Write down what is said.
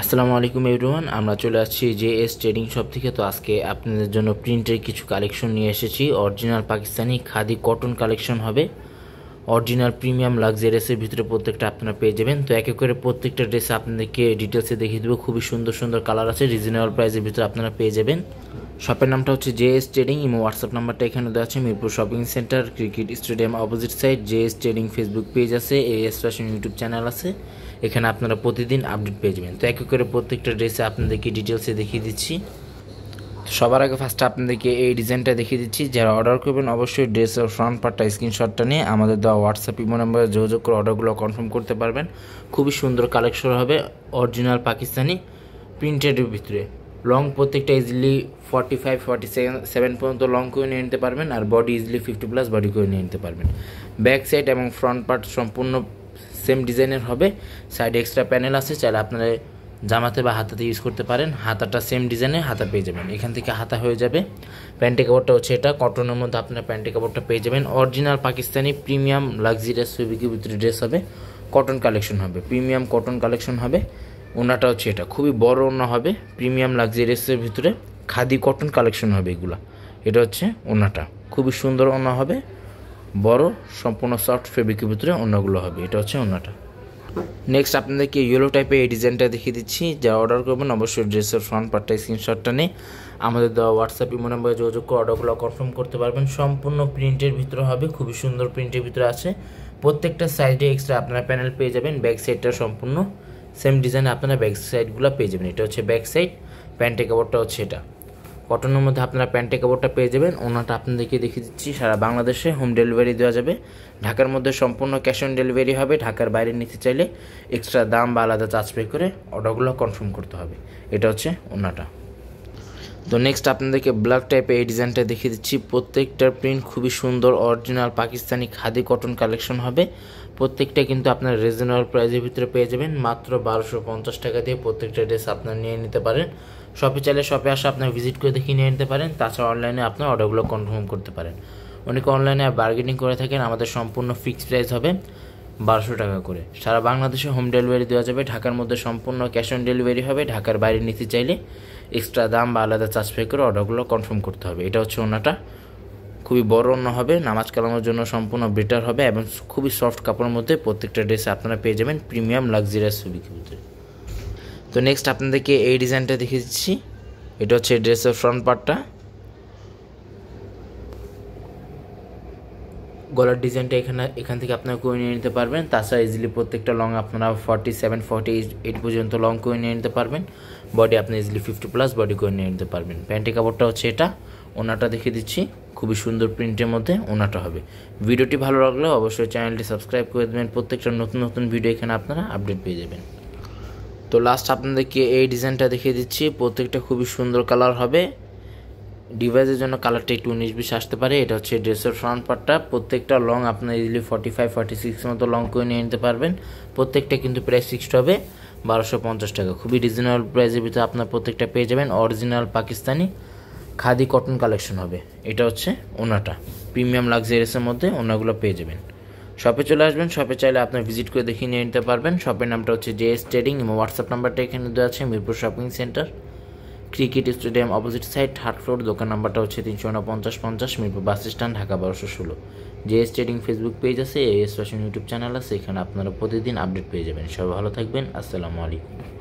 আসসালামু আলাইকুম এভরিওয়ান, আমরা চলে আসছি জেএস ট্রেডিং শপ থেকে। তো আজকে আপনাদের জন্য প্রিন্টের কিছু কালেকশন নিয়ে এসেছি। Original Pakistani khadi cotton collection হবে। অরিজিনাল প্রিমিয়াম লাক্সারিয়াসের ভিতরে প্রত্যেকটা আপনারা পেয়ে যাবেন। তো এক এক করে প্রত্যেকটা ড্রেসে আপনাদেরকে ডিটেলসে দেখিয়ে দেবো। খুবই সুন্দর সুন্দর কালার আছে, রিজনেবল প্রাইসের ভিতরে আপনারা পেয়ে যাবেন। শপের নামটা হচ্ছে জেএস ট্রেডিং। ইমো হোয়াটসঅ্যাপ নাম্বারটা এখানে দেওয়া আছে। Mirpur shopping centre, cricket stadium opposite side. JS trading Facebook page আছে, এএস ফ্যাশন ইউটিউব চ্যানেল আছে। এখানে আপনারা প্রতিদিন আপডেট পেয়ে যাবেন। তো এক এক করে প্রত্যেকটা ড্রেসে আপনাদেরকে ডিটেলসে দেখিয়ে দিচ্ছি। সবার আগে ফার্স্টে আপনাদেরকে এই ডিজাইনটা দেখিয়ে দিচ্ছি। যারা অর্ডার করবেন অবশ্যই ড্রেসের ফ্রন্ট পার্টটা স্ক্রিনশটটা নিয়ে আমাদের দেওয়া হোয়াটসঅ্যাপ ইমো নাম্বারে যোগাযোগ করে অর্ডারগুলো কনফার্ম করতে পারবেন। খুবই সুন্দর কালেকশন হবে অরিজিনাল পাকিস্তানি প্রিন্টেডের ভিতরে। লং প্রত্যেকটা ইজিলি 45-47 পর্যন্ত লং করে নিয়ে নিতে পারবেন, আর বডি ইজিলি 50+ বডি করে নিয়ে নিতে পারবেন। ব্যাক সাইড এবং ফ্রন্ট পার্ট সম্পূর্ণ সেম ডিজাইনের হবে। সাইডে এক্সট্রা প্যানেল আছে, চাইলে আপনারা জামাতে বা হাতাতে ইউজ করতে পারেন। হাতাটা সেম ডিজাইনের হাতা পেয়ে যাবেন, এখান থেকে হাতা হয়ে যাবে। প্যান্টের কাপড়টা হচ্ছে এটা, কটনের মধ্যে আপনার প্যান্টের কাপড়টা পেয়ে যাবেন। অরিজিনাল পাকিস্তানি প্রিমিয়াম লাক্সারিয়াস ফেব্রিকের ভিতরে ড্রেস হবে, কটন কালেকশন হবে, প্রিমিয়াম কটন কালেকশন হবে। ওনাটা হচ্ছে এটা, খুবই বড় ওনা হবে, প্রিমিয়াম লাক্সারিয়াসের ভিতরে খাদি কটন কালেকশন হবে এগুলা। এটা হচ্ছে ওনাটা, খুবই সুন্দর ওনা হবে, বড় সম্পূর্ণ সফট ফেব্রিকের ভিতরে ওনাগুলো হবে। এটা হচ্ছে ওনাটা। নেক্সট আপনাদেরকে ইয়েলো টাইপের এই ডিজাইনটা দেখিয়ে দিচ্ছি। যারা অর্ডার করবেন অবশ্যই ড্রেসের ফ্রন্ট পার্টটা স্ক্রিনশটটা নিয়ে আমাদের দেওয়া হোয়াটসঅ্যাপ ইমো নাম্বারে যোগাযোগ করে অর্ডারগুলো কনফার্ম করতে পারবেন। সম্পূর্ণ প্রিন্টের ভিতরে হবে, খুবই সুন্দর প্রিন্টের ভিতরে আছে। প্রত্যেকটা সাইডে এক্সট্রা আপনারা প্যানেল পেয়ে যাবেন। ব্যাক সাইডটা সম্পূর্ণ সেম ডিজাইনে আপনারা ব্যাক সাইডগুলো পেয়ে যাবেন। এটা হচ্ছে ব্যাক সাইড, প্যান্টের কাপড়টা হচ্ছে এটা। কটনের মধ্যে আপনারা প্যান্টের কাপড়টা পেয়ে যাবেন। ওনাটা আপনাদেরকে দেখিয়ে দিচ্ছি। সারা বাংলাদেশে হোম ডেলিভারি দেওয়া যাবে। ঢাকার মধ্যে সম্পূর্ণ ক্যাশ অন ডেলিভারি হবে। ঢাকার বাইরে নিতে চাইলে এক্সট্রা দাম বা আলাদা চার্জ পে করে অর্ডারগুলো কনফার্ম করতে হবে। এটা হচ্ছে ওনাটা। তো নেক্সট আপনাদেরকে ব্ল্যাক টাইপের এই ডিজাইনটা দেখিয়ে দিচ্ছি। প্রত্যেকটার প্রিন্ট খুবই সুন্দর, original Pakistani khadi cotton collection হবে। প্রত্যেকটা কিন্তু আপনার রিজনেবল প্রাইসের ভিতরে পেয়ে যাবেন। মাত্র 1250 টাকা দিয়ে প্রত্যেকটা ড্রেস আপনার নিয়ে নিতে পারেন। শপে চাইলে শপে আসে আপনার ভিজিট করে দেখে নিয়ে নিতে পারেন। তাছাড়া অনলাইনে আপনার অর্ডারগুলো কনফার্ম করতে পারেন। অনেকে অনলাইনে বার্গেনিং করে থাকেন, আমাদের সম্পূর্ণ ফিক্সড প্রাইস হবে 1200 টাকা করে। সারা বাংলাদেশে হোম ডেলিভারি দেওয়া যাবে। ঢাকার মধ্যে সম্পূর্ণ ক্যাশ অন ডেলিভারি হবে। ঢাকার বাইরে নিতে চাইলে এক্সট্রা দাম বা আলাদা চার্জ পে করে অর্ডারগুলো কনফার্ম করতে হবে। এটা হচ্ছে ওনাটা, খুবই বড় ওনা হবে, নামাজ কালামের জন্য সম্পূর্ণ বেটার হবে এবং খুবই সফট কাপড়ের মধ্যে প্রত্যেকটা ড্রেসে আপনারা পেয়ে যাবেন প্রিমিয়াম লাক্সারিয়াস ফেব্রিকের ভিতরে। তো নেক্সট আপনাদেরকে এই ডিজাইনটা দেখিয়ে দিচ্ছি। এটা হচ্ছে ড্রেসের ফ্রন্ট পার্টটা। গলার ডিজাইনটা এখান থেকে আপনারা করে নিয়ে নিতে পারবেন। তাছাড়া ইজিলি প্রত্যেকটা লং আপনারা 47-48 পর্যন্ত লং করে নিয়ে নিতে পারবেন। বডি আপনি ইজিলি 50+ বডি করে নিয়ে নিতে পারবেন। প্যান্টের কাপড়টা হচ্ছে এটা। ওনাটা দেখিয়ে দিচ্ছি, খুবই সুন্দর প্রিন্টের মধ্যে ওনাটা হবে। ভিডিওটি ভালো লাগলে অবশ্যই চ্যানেলটি সাবস্ক্রাইব করে দেবেন। প্রত্যেকটা নতুন নতুন ভিডিও এখানে আপনারা আপডেট পেয়ে যাবেন। তো লাস্ট আপনাদেরকে এই ডিজাইনটা দেখিয়ে দিচ্ছি। প্রত্যেকটা খুবই সুন্দর কালার হবে। ডিভাইসের জন্য কালারটা একটু 19-20 আসতে পারে। এটা হচ্ছে ড্রেসের ফ্রন্ট পার্টটা। প্রত্যেকটা লং আপনার ইজিলি 45-46 মতো লং করে নিয়ে নিতে পারবেন। প্রত্যেকটা কিন্তু প্রাইস ফিক্সড হবে 1250 টাকা। খুবই রিজনেবল প্রাইসের ভিতরে আপনার প্রত্যেকটা পেয়ে যাবেন। Original Pakistani khadi cotton collection হবে। এটা হচ্ছে ওনাটা, প্রিমিয়াম লাক্সারিয়াসের মধ্যে ওনাগুলো পেয়ে যাবেন। শপে চলে আসবেন। শপে চাইলে আপনার ভিজিট করে দেখিয়ে নিয়ে নিতে পারবেন। শপের নামটা হচ্ছে জেএস ট্রেডিং। এবং হোয়াটসঅ্যাপ নাম্বারটা এখানে দেওয়া আছে। Mirpur shopping centre, cricket stadium opposite side, 3rd floor. দোকান নাম্বারটা হচ্ছে 349-50 Mirpur bus stand, Dhaka 1216। JS trading Facebook page আছে, এএস ফ্যাশন ইউটিউব চ্যানেল আছে। এখানে আপনারা প্রতিদিন আপডেট পেয়ে যাবেন। সবাই ভালো থাকবেন। আসসালামু আলাইকুম।